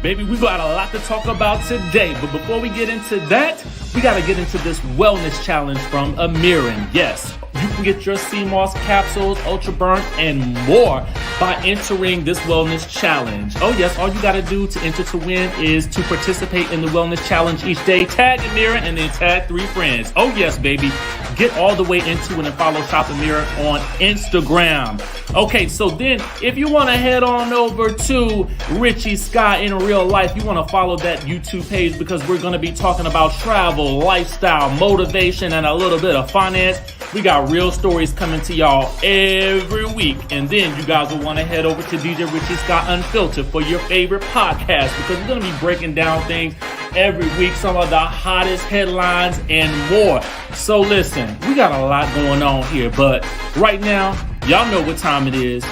Baby, we got a lot to talk about today, but before we get into that, we got to get into this wellness challenge from Amirin. Yes, you can get your CMOS capsules, Ultra Burn, and more by entering this wellness challenge. Oh yes, all you got to do to enter to win is to participate in the wellness challenge each day. Tag Amirin and then tag 3 friends. Oh yes, baby. Get all the way into it and follow Shop Amirin on Instagram. Okay, so then if you want to head on over to Richie Skye in real life, you want to follow that YouTube page because we're going to be talking about travel, lifestyle, motivation, and a little bit of finance. We got real stories coming to y'all every week. And then you guys will want to head over to DJRichieSkye Unfiltered for your favorite podcast because we're going to be breaking down things every week, some of the hottest headlines and more. So listen, we got a lot going on here, but right now, y'all know what time it is.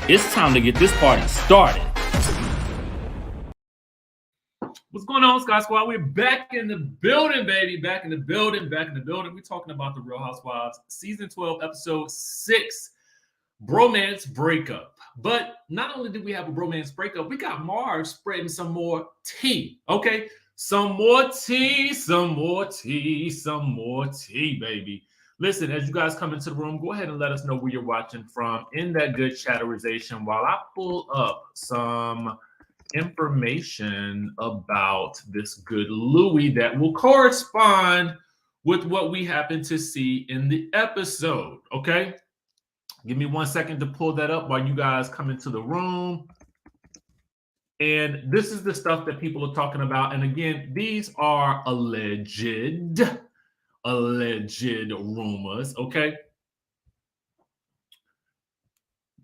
It's time to get this party started. What's going on, Skye Squad? We're back in the building, baby. Back in the building. We're talking about the Real Housewives, season 12, episode 6, bromance breakup. But not only did we have a bromance breakup, we got Marge spreading some more tea, okay? Some more tea, baby. Listen, as you guys come into the room, go ahead and let us know where you're watching from in that good chatterization while I pull up some information about this good Louie that will correspond with what we happen to see in the episode, okay? Give me 1 second to pull that up while you guys come into the room. And this is the stuff that people are talking about. And again, these are alleged rumors, okay?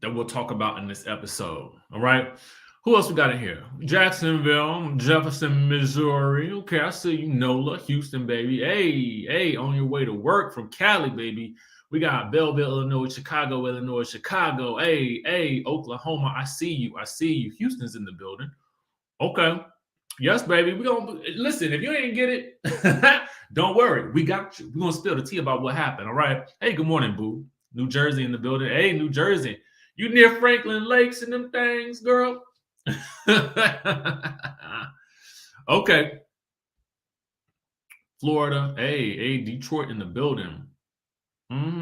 That we'll talk about in this episode, all right? Who else we got in here? Jacksonville, Jefferson, Missouri. Okay, I see you, Nola, Houston, baby. Hey, on your way to work from Cali, baby. We got Belleville, Illinois, Chicago, Hey, Oklahoma. I see you. Houston's in the building. Okay. Yes, baby. We're going to listen. If you ain't get it, don't worry. We got you. We're going to spill the tea about what happened. All right. Hey, good morning, boo. New Jersey in the building. Hey, New Jersey. You near Franklin Lakes and them things, girl? Okay. Florida. Hey, Detroit in the building.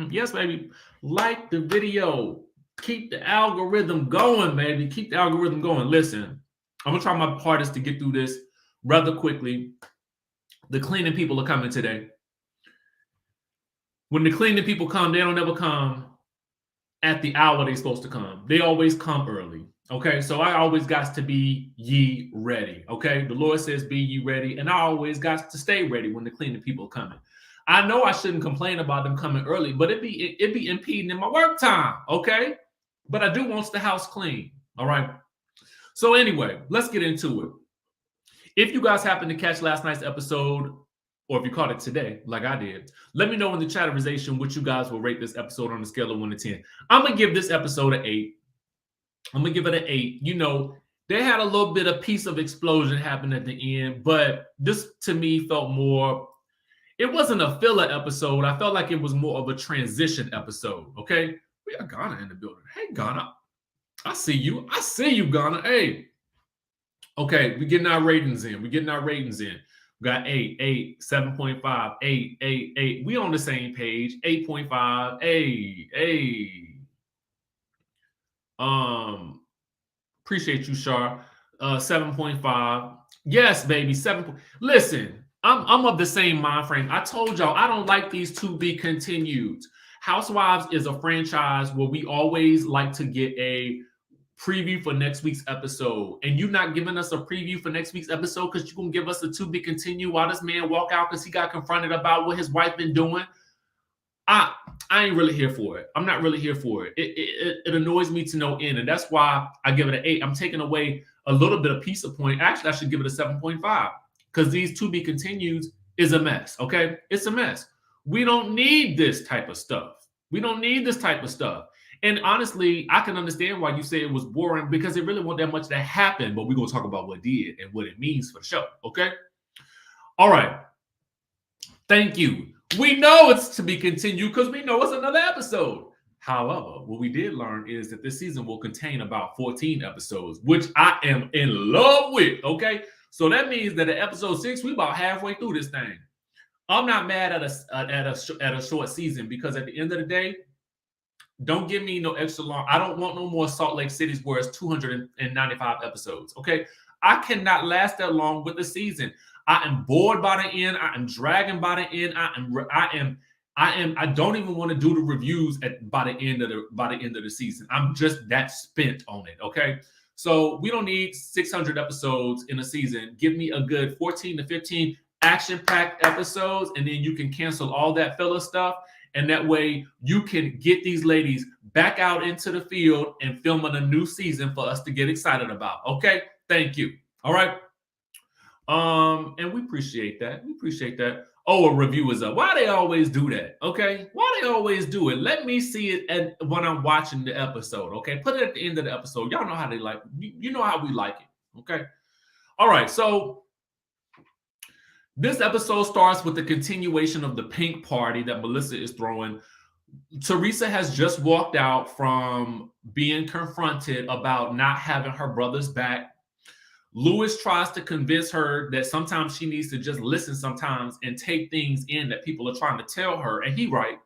Yes, baby. Like the video. Keep the algorithm going, baby. Keep the algorithm going. Listen, I'm going to try my hardest to get through this rather quickly. The cleaning people are coming today. When the cleaning people come, they don't ever come at the hour they're supposed to come. They always come early. Okay, so I always got to be ye ready. Okay, the Lord says be ye ready, and I always got to stay ready when the cleaning people are coming. I know I shouldn't complain about them coming early, but it be impeding in my work time. Okay, but I do want the house clean. All right. So anyway, let's get into it. If you guys happen to catch last night's episode, or if you caught it today, like I did, let me know in the chatterization what you guys will rate this episode on a scale of 1 to 10. I'm gonna give this episode an 8. I'm gonna give it an 8. You know, they had a little bit of piece of explosion happen at the end, but this to me felt more. It wasn't a filler episode. I felt like it was more of a transition episode. Okay, we got Ghana in the building. Hey, Ghana, I see you. Ghana. Hey, okay, we getting our ratings in. We got 8, 7.5, 8. We on the same page. 8.5. Hey. Appreciate you, Shar. 7.5. Yes, baby. 7. Listen, I'm of the same mind frame. I told y'all I don't like these to be continued. Housewives is a franchise where we always like to get a preview for next week's episode, and you not giving us a preview for next week's episode because you're gonna give us a to be continued while this man walk out because he got confronted about what his wife been doing. I ain't really here for it. I'm not really here for it. It annoys me to no end, and that's why I give it an 8. I'm taking away a little bit of piece of point. Actually, I should give it a 7.5 because these to be continued is a mess. Okay, it's a mess. We don't need this type of stuff. And honestly, I can understand why you say it was boring because it really wasn't that much that happened, but we're going to talk about what did and what it means for the show, okay? All right. Thank you. We know it's to be continued because we know it's another episode. However, what we did learn is that this season will contain about 14 episodes, which I am in love with. Okay, so that means that at episode 6, we about halfway through this thing. I'm not mad at a short season, because at the end of the day, don't give me no extra long. I don't want no more Salt Lake Cities where it's 295 episodes. Okay, I cannot last that long with the season. I am bored by the end. I am dragging by the end. I don't even want to do the reviews by the end of the season. I'm just that spent on it. Okay, so we don't need 600 episodes in a season. Give me a good 14 to 15 action-packed episodes, and then you can cancel all that filler stuff. And that way you can get these ladies back out into the field and filming a new season for us to get excited about. Okay, thank you. All right. And we appreciate that. We appreciate that. Oh, a review is up. Why they always do that? Okay, why they always do it? Let me see it when I'm watching the episode. Okay, put it at the end of the episode. Y'all know how they like. You know how we like it. Okay. All right. So this episode starts with the continuation of the pink party that Melissa is throwing. Teresa has just walked out from being confronted about not having her brother's back. Louie tries to convince her that sometimes she needs to just listen sometimes and take things in that people are trying to tell her. And he right.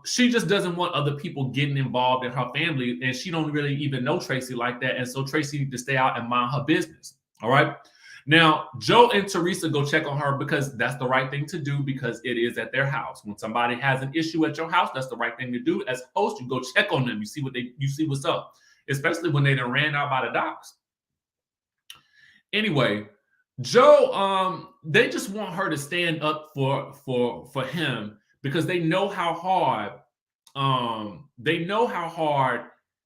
She just doesn't want other people getting involved in her family. And she don't really even know Tracy like that. And so Tracy needs to stay out and mind her business. All right. Now, Joe and Teresa go check on her because that's the right thing to do, because it is at their house. When somebody has an issue at your house, that's the right thing to do. As host, you go check on them. You see what's up, especially when they done ran out by the docks. Anyway, Joe, they just want her to stand up for him, because they know how hard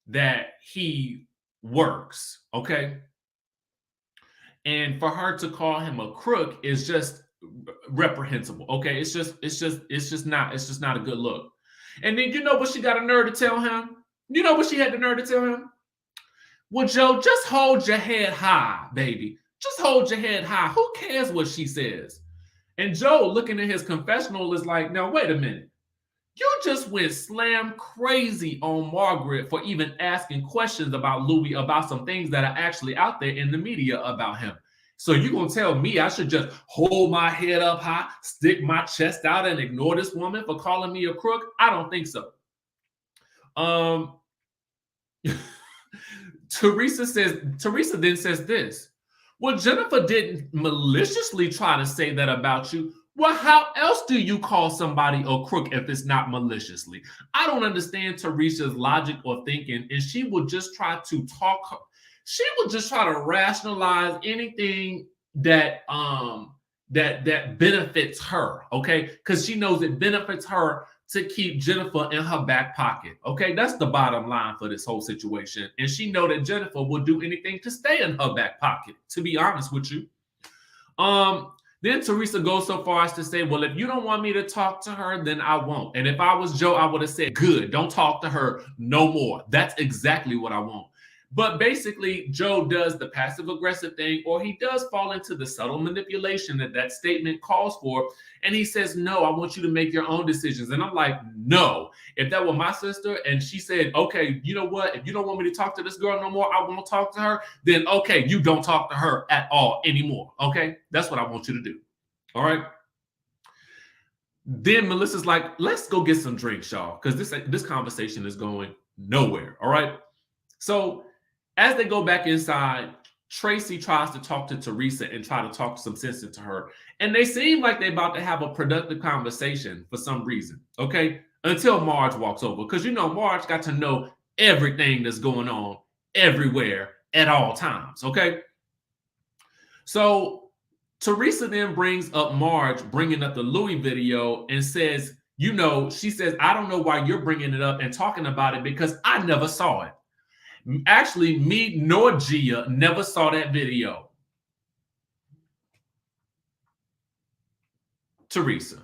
that he works. Okay. And for her to call him a crook is just reprehensible. Okay, it's just not a good look. And then you know what she got a nerve to tell him? You know what she had the nerve to tell him? Well, Joe, just hold your head high, baby. Just hold your head high. Who cares what she says? And Joe, looking at his confessional, is like, now wait a minute. You just went slam crazy on Margaret for even asking questions about Louie, about some things that are actually out there in the media about him. So you're going to tell me I should just hold my head up high, stick my chest out, and ignore this woman for calling me a crook? I don't think so. Teresa then says this. Well, Jennifer didn't maliciously try to say that about you. Well, how else do you call somebody a crook if it's not maliciously? I don't understand Teresa's logic or thinking, and she would just try to talk. She would just try to rationalize anything that benefits her, okay? Because she knows it benefits her to keep Jennifer in her back pocket, okay? That's the bottom line for this whole situation. And she know that Jennifer will do anything to stay in her back pocket, to be honest with you. Then Teresa goes so far as to say, well, if you don't want me to talk to her, then I won't. And if I was Joe, I would have said, good, don't talk to her no more. That's exactly what I want. But basically, Joe does the passive-aggressive thing, or he does fall into the subtle manipulation that statement calls for. And he says, no, I want you to make your own decisions. And I'm like, no. If that were my sister and she said, okay, you know what? If you don't want me to talk to this girl no more, I won't talk to her. Then, okay, you don't talk to her at all anymore. Okay? That's what I want you to do. All right? Then Melissa's like, let's go get some drinks, y'all, because this conversation is going nowhere. All right? So as they go back inside, Tracy tries to talk to Teresa and try to talk some sense into her. And they seem like they're about to have a productive conversation for some reason, okay? Until Marge walks over. Because, you know, Marge got to know everything that's going on everywhere at all times, okay? So Teresa then brings up Marge, bringing up the Louie video, and says, you know, she says, I don't know why you're bringing it up and talking about it, because I never saw it. Actually, me nor Gia never saw that video. Teresa.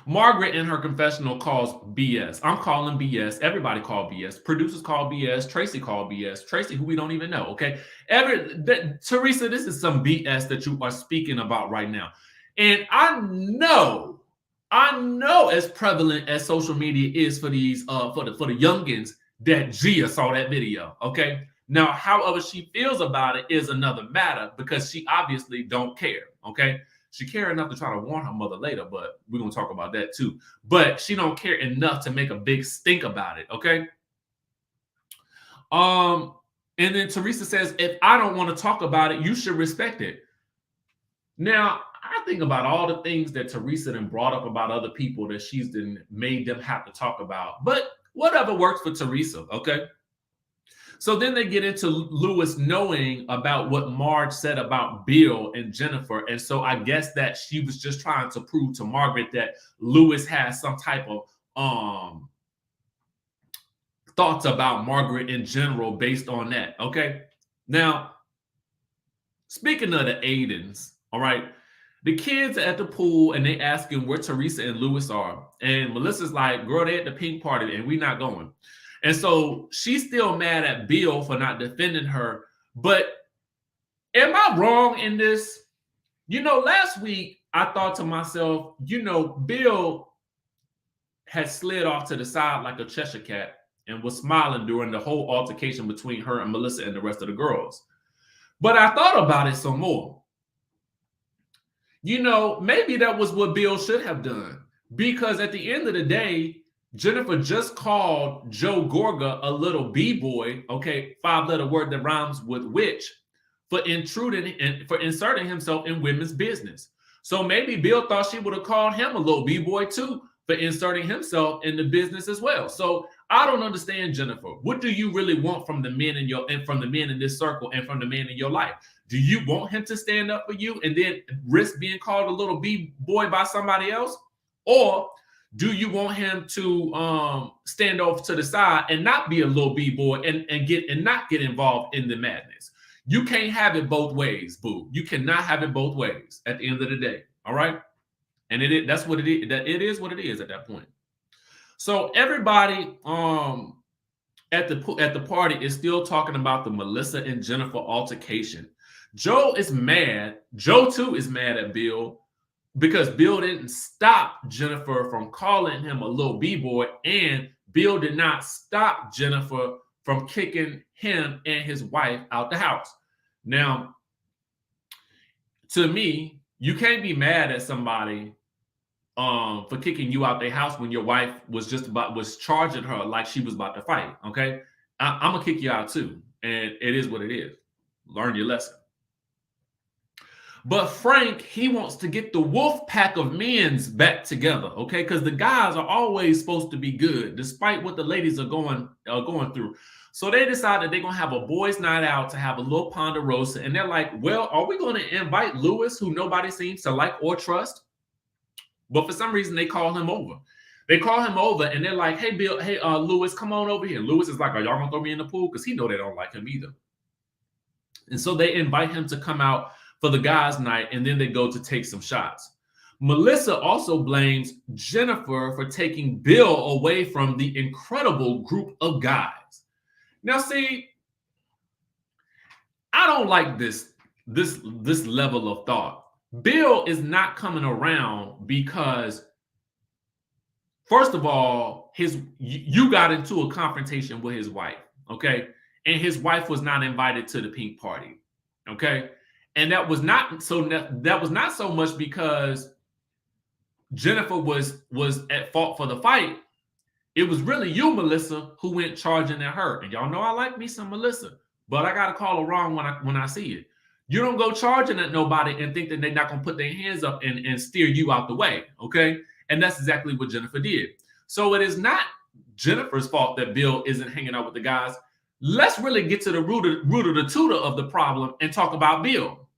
Margaret in her confessional calls BS. I'm calling BS. Everybody called BS. Producers call BS. Tracy called BS. Tracy, who we don't even know, okay? Teresa, this is some BS that you are speaking about right now. And I know I know as prevalent as social media is for these for the youngins that Gia saw that video. Okay. Now, however she feels about it is another matter because she obviously don't care. Okay. She care enough to try to warn her mother later, but we're gonna talk about that too. But she don't care enough to make a big stink about it. Okay. And then Teresa says, if I don't want to talk about it, you should respect it. Now, I think about all the things that Teresa then brought up about other people that she's then made them have to talk about. But whatever works for Teresa, okay? So then they get into Louis knowing about what Marge said about Bill and Jennifer. And so I guess that she was just trying to prove to Margaret that Louis has some type of thoughts about Margaret in general based on that, okay? Now, speaking of the Aidens, all right, the kids are at the pool and they asking where Teresa and Louis are. And Melissa's like, girl, they at the pink party and we not going. And so she's still mad at Bill for not defending her. But am I wrong in this? You know, last week I thought to myself, you know, Bill had slid off to the side like a Cheshire cat and was smiling during the whole altercation between her and Melissa and the rest of the girls. But I thought about it some more. You know, maybe that was what Bill should have done. Because at the end of the day, Jennifer just called Joe Gorga a little b-boy, okay, 5-letter word that rhymes with witch, for intruding and for inserting himself in women's business. So maybe Bill thought she would have called him a little b-boy too for inserting himself in the business as well. So I don't understand, Jennifer. What do you really want from the men from the men in this circle and from the man in your life? Do you want him to stand up for you and then risk being called a little b-boy by somebody else? Or do you want him to stand off to the side and not be a little b-boy and not get involved in the madness? You can't have it both ways, boo. You cannot have it both ways at the end of the day. All right. And that's what it is. That it is what it is at that point. So everybody at the party is still talking about the Melissa and Jennifer altercation. Joe is mad. Joe too is mad at Bill because Bill didn't stop Jennifer from calling him a little b-boy, and Bill did not stop Jennifer from kicking him and his wife out the house. Now, to me, you can't be mad at somebody for kicking you out their house when your wife was charging her like she was about to fight. Okay, I'm gonna kick you out too, and it is what it is. Learn your lesson. But Frank, he wants to get the wolf pack of men's back together, okay? Because the guys are always supposed to be good, despite what the ladies are going through. So they decided they're gonna have a boys' night out to have a little ponderosa, and they're like, "Well, are we going to invite Louis, who nobody seems to like or trust?" But for some reason, they call him over. They call him over, and they're like, "Hey, Bill, hey, Louis, come on over here." Louis is like, "Are y'all gonna throw me in the pool?" Because he know they don't like him either. And so they invite him to come out for the guys' night, and then they go to take some shots. Melissa also blames Jennifer for taking Bill away from the incredible group of guys. Now, see, I don't like this level of thought. Bill is not coming around because, first of all, you got into a confrontation with his wife, okay? And his wife was not invited to the pink party, okay? And that was not so much because Jennifer was at fault for the fight. It was really you, Melissa, who went charging at her. And y'all know I like me some Melissa, but I gotta call her wrong when I see it. You don't go charging at nobody and think that they're not gonna put their hands up and steer you out the way, okay? And that's exactly what Jennifer did. So it is not Jennifer's fault that Bill isn't hanging out with the guys. Let's really get to the root of the tutor of the problem and talk about Bill.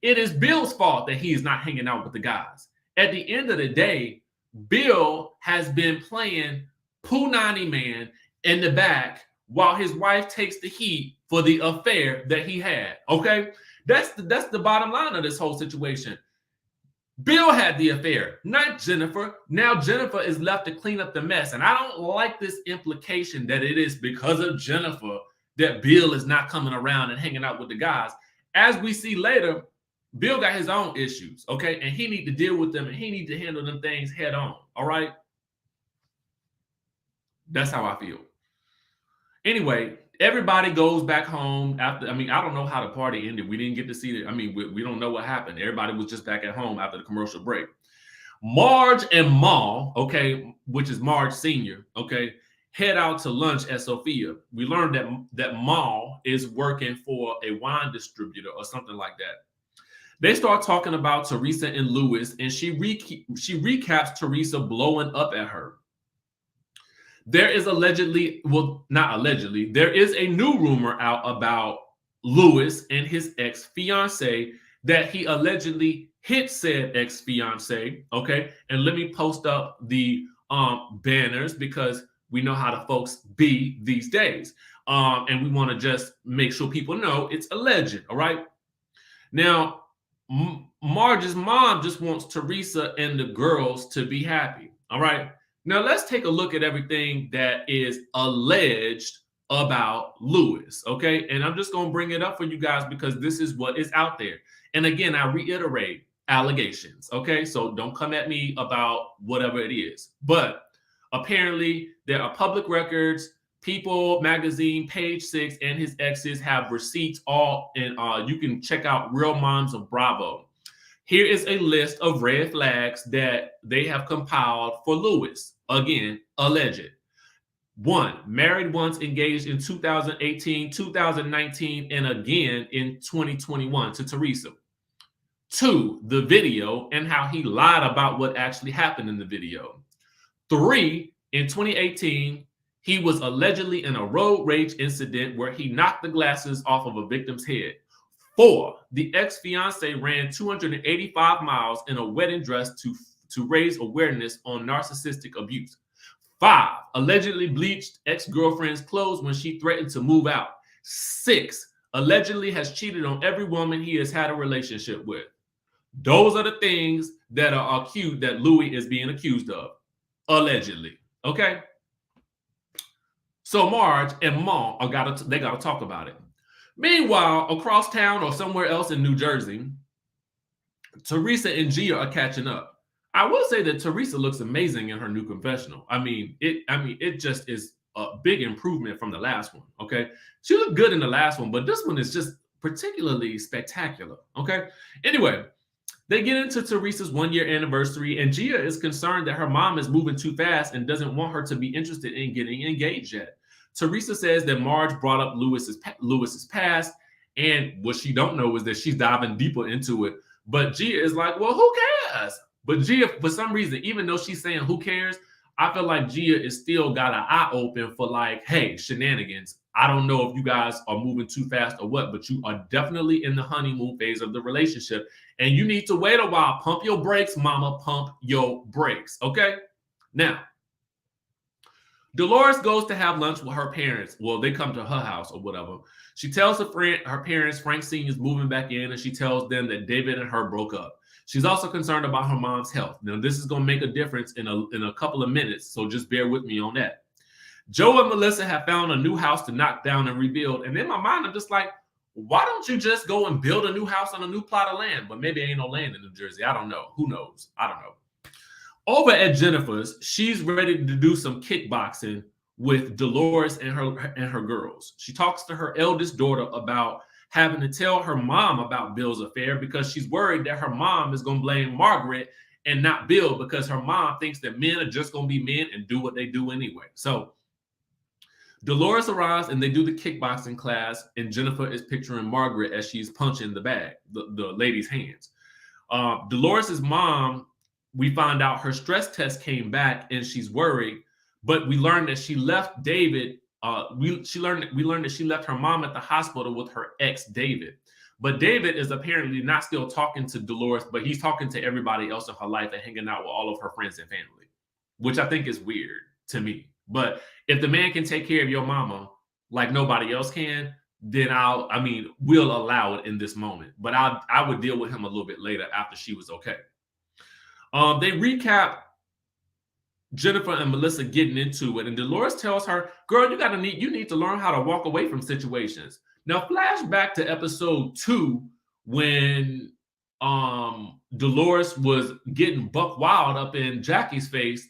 It is Bill's fault that he is not hanging out with the guys. At the end of the day, Bill has been playing Punani Man in the back while his wife takes the heat for the affair that he had. Okay, that's the bottom line of this whole situation. Bill had the affair, not Jennifer. Now Jennifer is left to clean up the mess. And I don't like this implication that it is because of Jennifer that Bill is not coming around and hanging out with the guys. As we see later, Bill got his own issues, okay? And he need to deal with them, and he need to handle them things head on, all right? That's how I feel. Anyway, everybody goes back home after, I don't know how the party ended. We didn't get to see it. We don't know what happened. Everybody was just back at home after the commercial break. Marge and Ma, okay, which is Marge Sr., okay, head out to lunch at Sophia. We learned that Ma is working for a wine distributor or something like that. They start talking about Teresa and Louis, and she recaps Teresa blowing up at her. There is allegedly, well, not allegedly, there is a new rumor out about Louis and his ex-fiance that he allegedly hit said ex-fiance, okay? And let me post up the banners because we know how the folks be these days. And we want to just make sure people know it's alleged, all right? Now, Marge's mom just wants Teresa and the girls to be happy, all right? Now, let's take a look at everything that is alleged about Louis, okay? And I'm just going to bring it up for you guys because this is what is out there. And again, I reiterate, allegations, okay? So don't come at me about whatever it is. But apparently, there are public records. People magazine, page 6, and his exes have receipts all, and you can check out Real Moms of Bravo. Here is a list of red flags that they have compiled for Louis. Again, alleged. 1, married once, engaged in 2018, 2019, and again in 2021 to Teresa. 2, the video and how he lied about what actually happened in the video. 3, in 2018, he was allegedly in a road rage incident where he knocked the glasses off of a victim's head. 4, the ex-fiance ran 285 miles in a wedding dress to raise awareness on narcissistic abuse. 5, allegedly bleached ex-girlfriend's clothes when she threatened to move out. 6, allegedly has cheated on every woman he has had a relationship with. Those are the things that are accused, that Louis is being accused of, allegedly. Okay. So Marge and Ma they gotta talk about it. Meanwhile, across town or somewhere else in New Jersey, Teresa and Gia are catching up. I will say that Teresa looks amazing in her new confessional. It just is a big improvement from the last one. Okay, she looked good in the last one, but this one is just particularly spectacular. Okay. Anyway, they get into Teresa's 1-year anniversary, and Gia is concerned that her mom is moving too fast and doesn't want her to be interested in getting engaged yet. Teresa says that Marge brought up Louis's past, and what she don't know is that she's diving deeper into it. But Gia is like, well, who cares? But Gia, for some reason, even though she's saying who cares, I feel like Gia is still got an eye open for like, hey, shenanigans. I don't know if you guys are moving too fast or what, but you are definitely in the honeymoon phase of the relationship. And you need to wait a while. Pump your brakes, mama. Pump your brakes. Okay? Now, Dolores goes to have lunch with her parents. Well, they come to her house or whatever. She tells her parents Frank Sr. is moving back in, and she tells them that David and her broke up. She's also concerned about her mom's health. Now, this is going to make a difference in a couple of minutes, so just bear with me on that. Joe and Melissa have found a new house to knock down and rebuild. And in my mind, I'm just like, why don't you just go and build a new house on a new plot of land? But maybe ain't no land in New Jersey. I don't know. Who knows? I don't know. Over at Jennifer's, she's ready to do some kickboxing with Dolores and her girls. She talks to her eldest daughter about having to tell her mom about Bill's affair because she's worried that her mom is going to blame Margaret and not Bill because her mom thinks that men are just going to be men and do what they do anyway. So Dolores arrives and they do the kickboxing class, and Jennifer is picturing Margaret as she's punching the bag, the lady's hands. Dolores's mom, we find out her stress test came back and she's worried, but we learned that she left David. We learned that she left her mom at the hospital with her ex David. But David is apparently not still talking to Dolores, but he's talking to everybody else in her life and hanging out with all of her friends and family, which I think is weird to me. But if the man can take care of your mama like nobody else can, then we'll allow it in this moment. But I would deal with him a little bit later after she was okay. They recap Jennifer and Melissa getting into it, and Dolores tells her, girl, you need to learn how to walk away from situations. Now, flashback to episode 2 when Dolores was getting buck wild up in Jackie's face,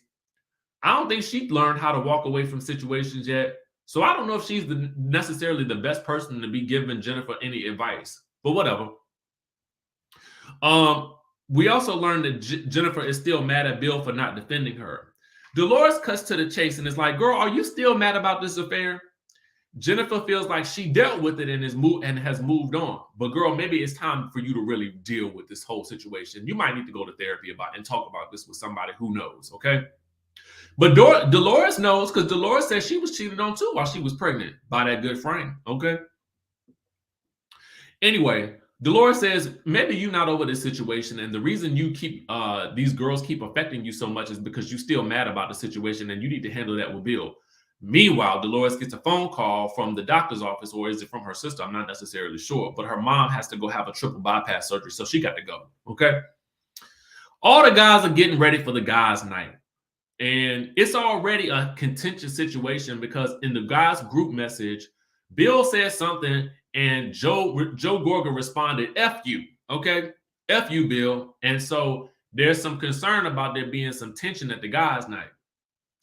I don't think she learned how to walk away from situations yet. So I don't know if she's necessarily the best person to be giving Jennifer any advice, but whatever. We also learned that Jennifer is still mad at Bill for not defending her. Dolores cuts to the chase and is like, girl, are you still mad about this affair? Jennifer feels like she dealt with it and has moved on. But girl, maybe it's time for you to really deal with this whole situation. You might need to go to therapy about it and talk about this with somebody who knows, okay? But Dolores knows, because Dolores said she was cheated on too while she was pregnant by that good friend, okay? Anyway, Dolores says, maybe you're not over this situation, and the reason you keep these girls keep affecting you so much is because you're still mad about the situation, and you need to handle that with Bill. Meanwhile, Dolores gets a phone call from the doctor's office, or is it from her sister? I'm not necessarily sure, but her mom has to go have a triple bypass surgery, so she got to go, okay? All the guys are getting ready for the guys' night, and it's already a contentious situation because in the guys' group message, Bill said something, and Joe Gorga responded, F you, okay? F you, Bill. And so there's some concern about there being some tension at the guys' night.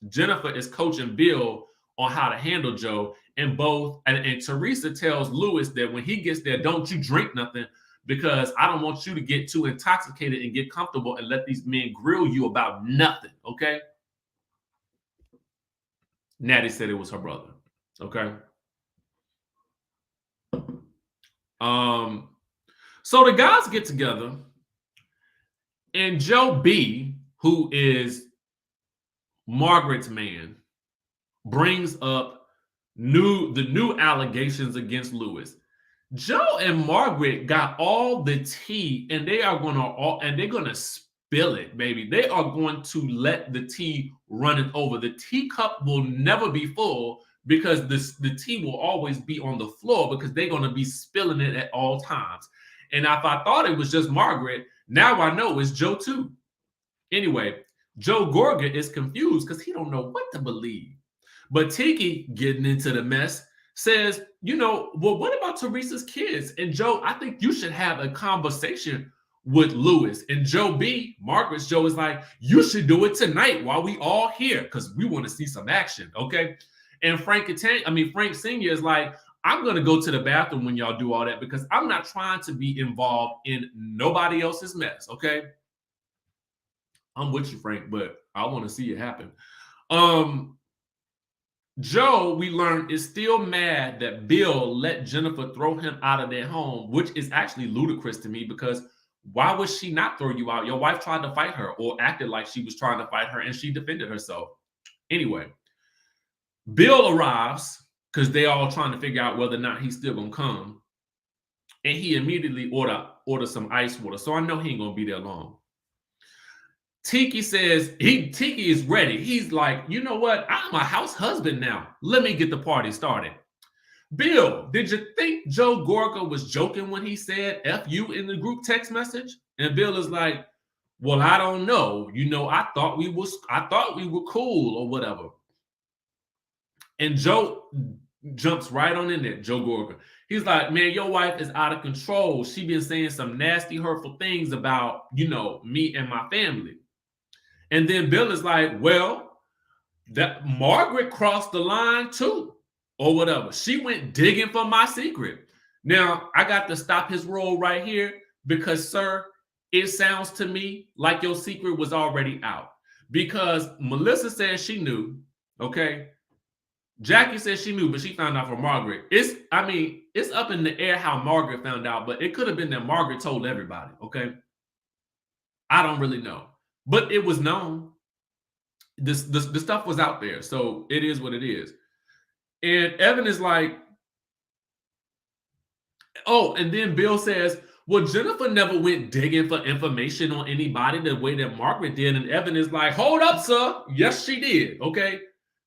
Jennifer is coaching Bill on how to handle Joe, and Teresa tells Louis that when he gets there, don't you drink nothing, because I don't want you to get too intoxicated and get comfortable and let these men grill you about nothing, okay? Natty said it was her brother, okay? So the guys get together, and Joe B, who is Margaret's man, brings up the new allegations against Louis. Joe and Margaret got all the tea, and they're gonna spill it, baby. They are going to let the tea run it over. The teacup will never be full because the tea will always be on the floor because they're gonna be spilling it at all times. And if I thought it was just Margaret, now I know it's Joe too. Anyway, Joe Gorga is confused because he don't know what to believe. But Tiki, getting into the mess, says, well, what about Teresa's kids? And Joe, I think you should have a conversation with Louis. And Joe B, Margaret's Joe, is like, you should do it tonight while we all here because we want to see some action, okay? And Frank Sr. is like, I'm going to go to the bathroom when y'all do all that because I'm not trying to be involved in nobody else's mess, okay? I'm with you, Frank, but I want to see it happen. Joe, we learned, is still mad that Bill let Jennifer throw him out of their home, which is actually ludicrous to me because why would she not throw you out? Your wife tried to fight her or acted like she was trying to fight her, and she defended herself. Anyway, Bill arrives because they all trying to figure out whether or not he's still gonna come, and he immediately order some ice water. So I know he ain't gonna be there long. Tiki says Tiki is ready. He's like, you know what? I'm a house husband now. Let me get the party started. Bill, did you think Joe Gorga was joking when he said F you in the group text message? And Bill is like, well, I don't know. I thought we were cool or whatever. And Joe jumps right on in there, Joe Gorga. He's like, man, your wife is out of control. She been saying some nasty, hurtful things about, me and my family. And then Bill is like, well, that Margaret crossed the line too, or whatever. She went digging for my secret. Now, I got to stop his roll right here because, sir, it sounds to me like your secret was already out. Because Melissa says she knew, okay? Jackie says she knew, but she found out from Margaret. It's up in the air how Margaret found out, but it could have been that Margaret told everybody, okay? I don't really know. But it was known. The stuff was out there. So it is what it is. And Evan is like, oh, and then Bill says, well, Jennifer never went digging for information on anybody the way that Margaret did. And Evan is like, hold up, sir. Yes, she did. Okay.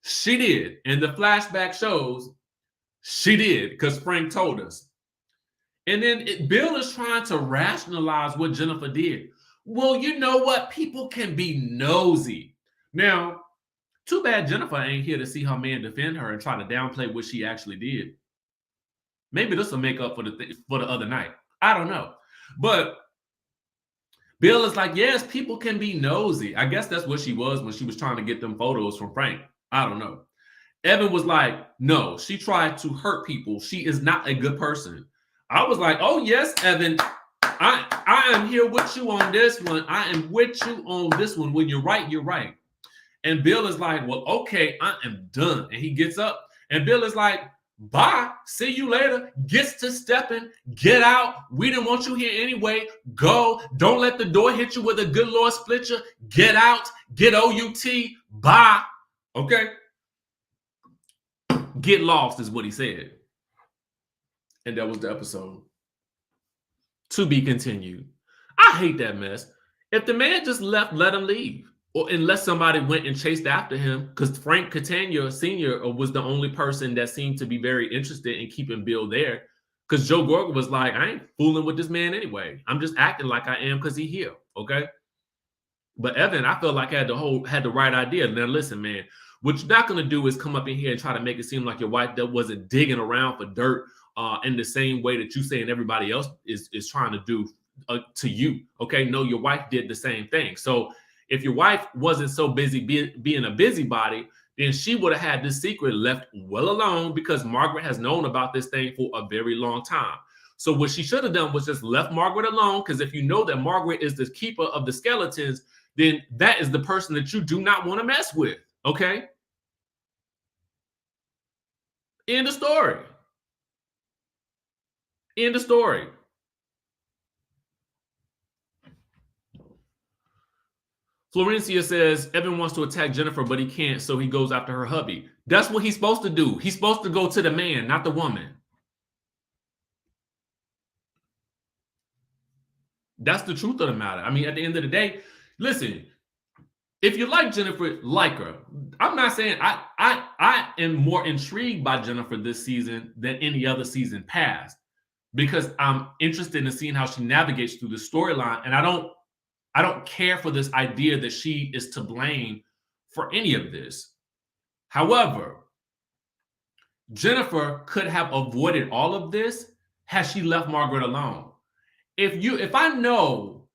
She did. And the flashback shows she did because Frank told us. And then Bill is trying to rationalize what Jennifer did. Well, you know what? People can be nosy. Now, too bad Jennifer ain't here to see her man defend her and try to downplay what she actually did. Maybe this will make up for the other night. I don't know. But Bill is like, yes, people can be nosy. I guess that's what she was when she was trying to get them photos from Frank. I don't know. Evan was like, no, she tried to hurt people. She is not a good person. I was like, oh, yes, Evan, I am here with you on this one. I am with you on this one. When you're right, you're right. And Bill is like, well, okay, I am done. And he gets up, and Bill is like, bye, see you later. Gets to stepping, get out. We didn't want you here anyway. Go. Don't let the door hit you with a good Lord split you. Get out. Get OUT. Bye. Okay. Get lost is what he said. And that was the episode. To be continued. I hate that mess. If the man just left, let him leave. Or unless somebody went and chased after him, because Frank Catania Sr. was the only person that seemed to be very interested in keeping Bill there. Because Joe Gorga was like, I ain't fooling with this man anyway. I'm just acting like I am because he here. Okay. But Evan, I felt like had the right idea. Now listen, man, what you're not going to do is come up in here and try to make it seem like your wife that wasn't digging around for dirt in the same way that you saying everybody else is trying to do to you. Okay. No, your wife did the same thing. So if your wife wasn't so busy being a busybody, then she would have had this secret left well alone, because Margaret has known about this thing for a very long time. So what she should have done was just left Margaret alone, because if you know that Margaret is the keeper of the skeletons, then that is the person that you do not want to mess with. Okay? End of story. End of story. Florencia says, Evan wants to attack Jennifer, but he can't, so he goes after her hubby. That's what he's supposed to do. He's supposed to go to the man, not the woman. That's the truth of the matter. I mean, at the end of the day, listen, if you like Jennifer, like her. I'm not saying I am more intrigued by Jennifer this season than any other season past, because I'm interested in seeing how she navigates through the storyline, and I don't care for this idea that she is to blame for any of this. However, Jennifer could have avoided all of this had she left Margaret alone. If you know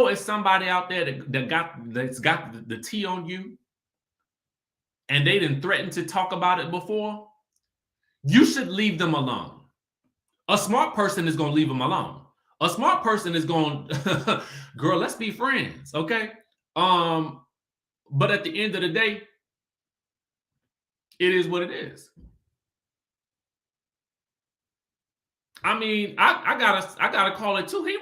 it's somebody out there that's got the tea on you, and they didn't threaten to talk about it before, you should leave them alone. A smart person is going to leave them alone. A smart person is going, girl, let's be friends, okay? But at the end of the day, it is what it is. I mean, I gotta call it too. He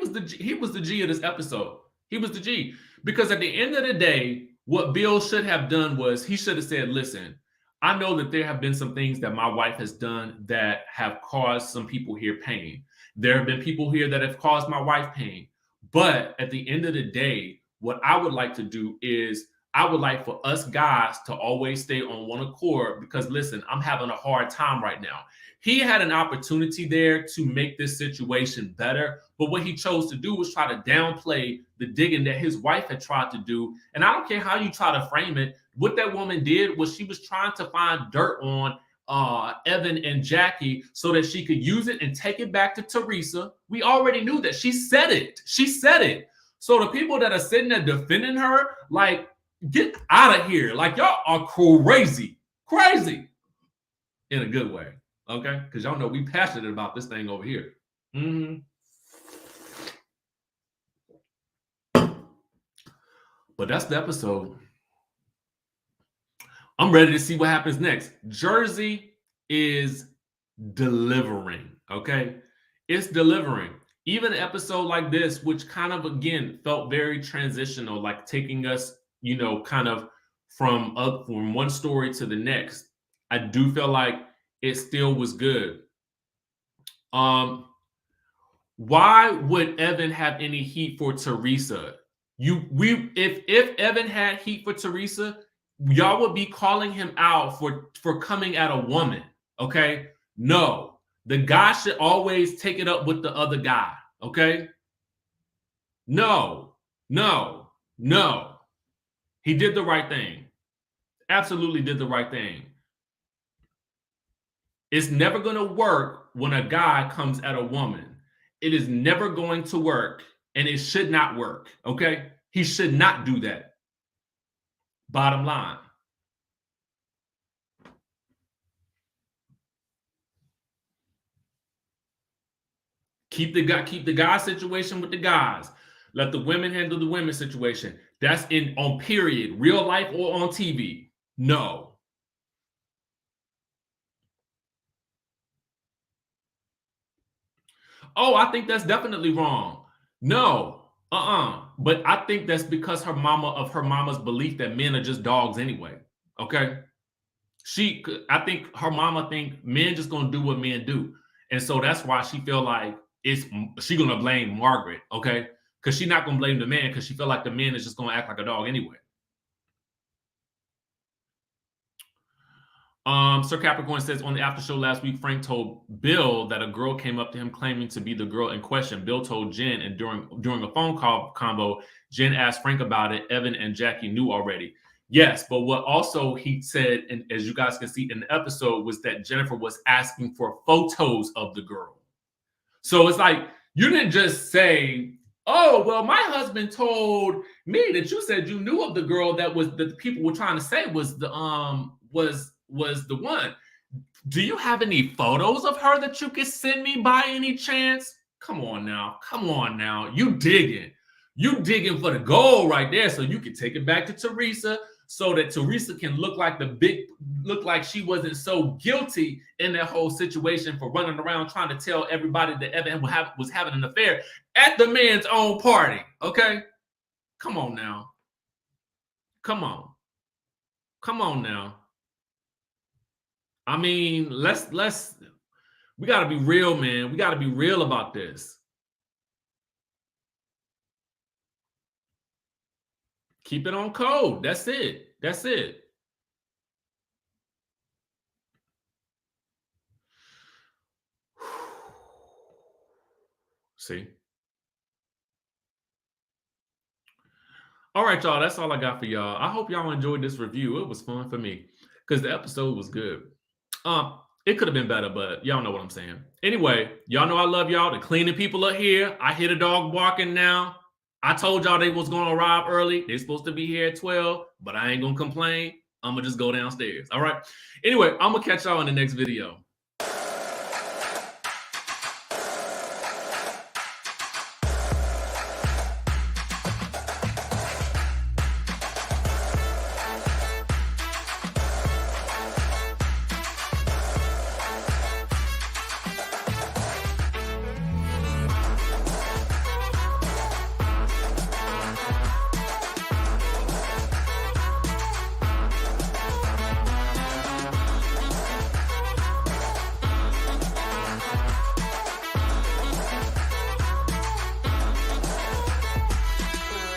was the G of this episode. He was the G, because at the end of the day, what Bill should have done was he should have said, "Listen, I know that there have been some things that my wife has done that have caused some people here pain. There have been people here that have caused my wife pain. But at the end of the day, what I would like to do is I would like for us guys to always stay on one accord, because listen, I'm having a hard time right now." He had an opportunity there to make this situation better, but what he chose to do was try to downplay the digging that his wife had tried to do. And I don't care how you try to frame it. What that woman did was she was trying to find dirt on Evan and Jackie so that she could use it and take it back to Teresa. We already knew that. She said it. She said it. So the people that are sitting there defending her, like, get out of here. Like, y'all are crazy. Crazy. In a good way. Okay? Because y'all know we passionate about this thing over here. Mm-hmm. But that's the episode. I'm ready to see what happens next. Jersey is delivering, okay? It's delivering. Even an episode like this, which kind of, again, felt very transitional, like taking us, kind of from one story to the next. I do feel like it still was good. Why would Evan have any heat for Teresa? If Evan had heat for Teresa, y'all would be calling him out for coming at a woman, okay? No, the guy should always take it up with the other guy, okay? No. He did the right thing. Absolutely did the right thing. It's never going to work when a guy comes at a woman. It is never going to work. and it should not work. Okay, he should not do that. Bottom line. Keep the guy situation with the guys. Let the women handle the women situation. That's on period, real life or on TV. No. Oh, I think that's definitely wrong. No. But I think that's because her mama's belief that men are just dogs anyway. Okay. I think her mama think men just gonna do what men do. And so that's why she feel like she gonna blame Margaret, okay? Because she's not gonna blame the man because she feel like the man is just gonna act like a dog anyway. Sir Capricorn says on the after show last week, Frank told Bill that a girl came up to him claiming to be the girl in question. Bill told Jen, and during a phone call combo, Jen asked Frank about it. Evan and Jackie knew already. Yes, but what also he said, and as you guys can see in the episode, was that Jennifer was asking for photos of the girl. So it's like, you didn't just say, oh, well, my husband told me that you said you knew of the girl that the people were trying to say was the one. Do you have any photos of her that you could send me by any chance? Come on now. You digging for the gold right there, so you can take it back to Teresa, so that Teresa can look like she wasn't so guilty in that whole situation for running around trying to tell everybody that Evan was having an affair at the man's own party. Okay, come on now. Come on now. I mean, we got to be real, man. We got to be real about this. Keep it on code. That's it. See? All right, y'all. That's all I got for y'all. I hope y'all enjoyed this review. It was fun for me because the episode was good. It could have been better, but y'all know what I'm saying. Anyway, y'all know I love y'all. The cleaning people are here. I hear the dog barking now. I told y'all they was going to arrive early. They're supposed to be here at 12, but I ain't going to complain. I'm going to just go downstairs. All right. Anyway, I'm going to catch y'all in the next video.